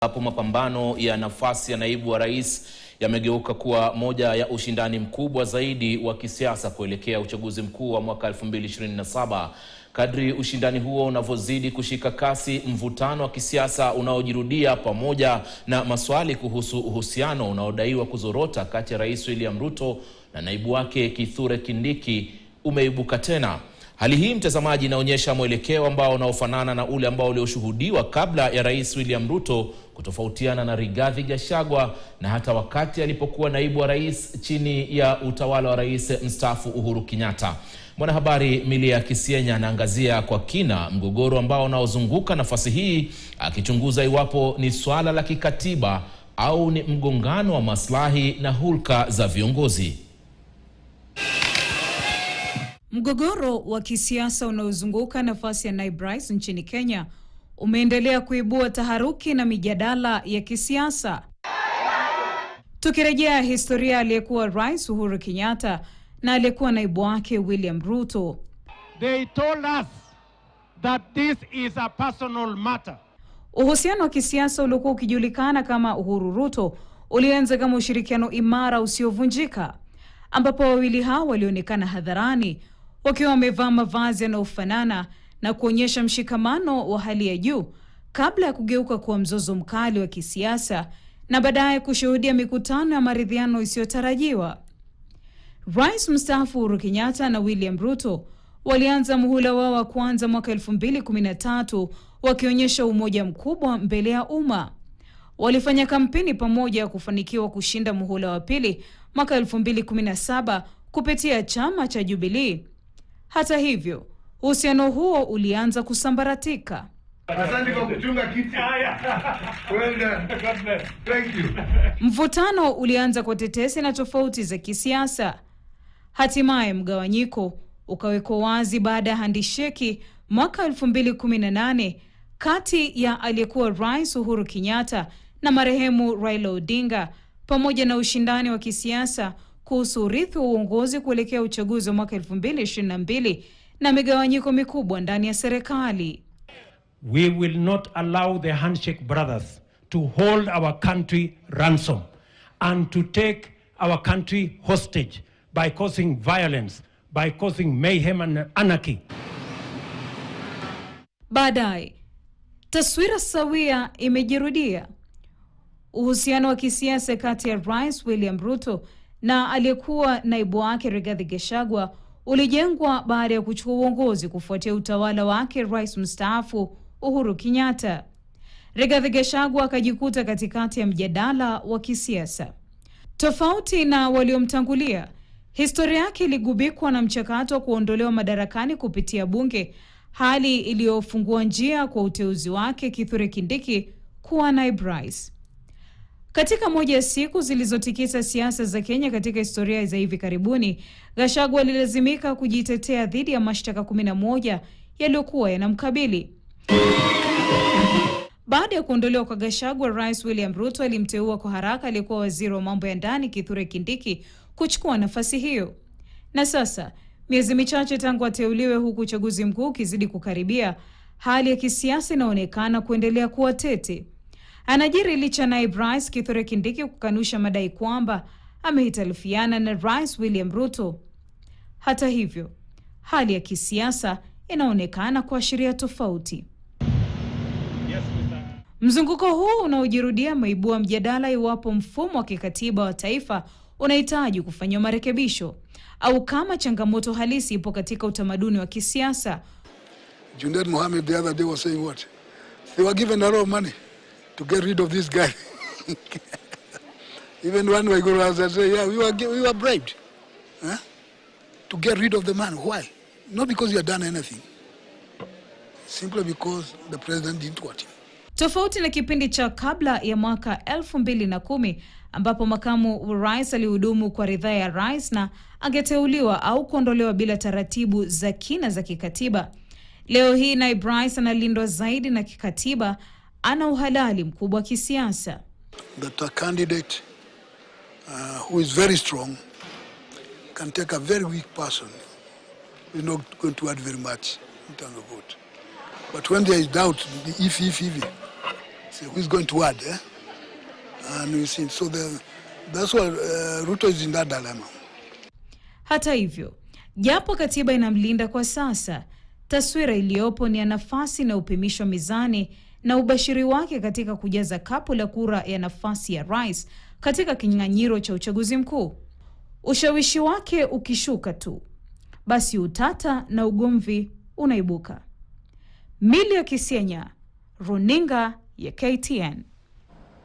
Hapo mapambano ya nafasi ya naibu wa rais yamegeuka kuwa moja ya ushindani mkubwa zaidi wa kisiasa kuelekea uchaguzi mkuu wa mwaka 2027. Kadri ushindani huo unavyozidi kushika kasi, mvutano wa kisiasa unaojirudia pamoja na maswali kuhusu uhusiano unaodaiwa kuzorota kati ya Rais William Ruto na naibu wake Kithure Kindiki umeibuka tena. Hali hii, mtazamaji, inaonyesha mwelekeo ambao unaofanana na ule ambao ulioshuhudiwa kabla ya Rais William Ruto kutofautiana na Rigathi Gachagua na hata wakati alipokuwa naibu wa rais chini ya utawala wa Rais mstaafu Uhuru Kenyatta. Mwanahabari Milia Kisienya anaangazia kwa kina mgogoro ambao unaozunguka nafasi hii, akichunguza iwapo ni swala la kikatiba au ni mgongano wa maslahi na hulka za viongozi. Mgogoro wa kisiasa unaozunguka nafasi ya naibu rais nchini Kenya umeendelea kuibua taharuki na mijadala ya kisiasa. Tukirejea historia, aliyekuwa Rais Uhuru Kenyatta na aliyekuwa naibu wake William Ruto, they told us that this is a personal matter. Uhusiano wa kisiasa uliokuwa ukijulikana kama Uhuru Ruto ulianza kama ushirikiano imara usiovunjika, ambapo wawili hao walionekana hadharani wakiwa wamevaa mavazi yanayofanana na kuonyesha mshikamano wa hali ya juu, kabla ya kugeuka kuwa mzozo mkali wa kisiasa na baadaye kushuhudia mikutano ya maridhiano isiyotarajiwa. Rais mstaafu Uhuru Kenyatta na William Ruto walianza muhula wao wa kwanza mwaka 2013 wakionyesha umoja mkubwa mbele ya umma. Walifanya kampeni pamoja kufanikiwa kushinda muhula wa pili mwaka 2017 kupitia chama cha Jubilee. Hata hivyo, uhusiano huo ulianza kusambaratika. Asante kwa kuchunga kiti. Well done. Thank you. Mvutano ulianza kwa tetesi na tofauti za kisiasa. Hatimaye mgawanyiko ukawekwa wazi baada ya handisheki mwaka 2018 kati ya aliyekuwa Rais Uhuru Kenyatta na marehemu Raila Odinga, pamoja na ushindani wa kisiasa kuhusu urithi wa uongozi kuelekea uchaguzi wa mwaka 2022 na migawanyiko mikubwa ndani ya serikali. We will not allow the handshake brothers to hold our country ransom and to take our country hostage by causing violence, by causing mayhem and anarchy. Baadaye, taswira sawia imejirudia. Uhusiano wa kisiasa kati ya Rais William Ruto na aliyekuwa naibu wake Rigathi Gachagua ulijengwa baada ya kuchukua uongozi kufuatia utawala wake Rais mstaafu Uhuru Kenyatta. Rigathi Gachagua akajikuta katikati ya mjadala wa kisiasa. Tofauti na waliomtangulia, historia yake iligubikwa na mchakato wa kuondolewa madarakani kupitia bunge, hali iliyofungua njia kwa uteuzi wake Kithure Kindiki kuwa naibu rais. Katika moja ya siku zilizotikisa siasa za Kenya katika historia za hivi karibuni, Gachagua alilazimika kujitetea dhidi ya mashtaka 11 yaliyokuwa yanamkabili. Baada ya kuondolewa kwa Gachagua, Rais William Ruto alimteua kwa haraka aliyekuwa waziri wa mambo ya ndani Kithure Kindiki kuchukua nafasi hiyo. Na sasa, miezi michache tangu ateuliwe, huku uchaguzi mkuu ukizidi kukaribia, hali ya kisiasa inaonekana kuendelea kuwa tete. Anajiri licha naibu rais Kithure Kindiki kukanusha madai kwamba amehitalifiana na Rais William Ruto. Hata hivyo, hali ya kisiasa inaonekana kuashiria tofauti. Mzunguko huu unaojirudia maibua mjadala iwapo mfumo wa kikatiba wa taifa unahitaji kufanywa marekebisho au kama changamoto halisi ipo katika utamaduni wa kisiasa. Junaid Mohammed the other day was saying what? They were given a lot of money to get rid of this guy. Even one way go out and say, yeah, we were bribed. Huh? To get rid of the man. Why? Not because he had done anything. Simply because the president didn't want him. Tofauti na kipindi cha kabla ya mwaka 2010 ambapo makamu wa rais alihudumu kwa ridhaa ya rais na angeteuliwa au kuondolewa bila taratibu za kina za kikatiba, leo hii naibu rais analindwa zaidi na kikatiba, ana uhalali mkubwa wa kisiasa. That a candidate who is very strong can take a very weak person who is not going to add very much in terms of vote. But when there is doubt, if, See who is going to what, and we see. So that's why Ruto is in that dilemma. Hata hivyo, japo katiba inamlinda kwa sasa, taswira iliyopo ni ya nafasi na upimisho mizani na ubashiri wake katika kujaza kapu la kura ya nafasi ya rais katika kinyang'anyiro cha uchaguzi mkuu. Ushawishi wake ukishuka tu, basi utata na ugomvi unaibuka. Milly Kisienya, Runinga ya KTN.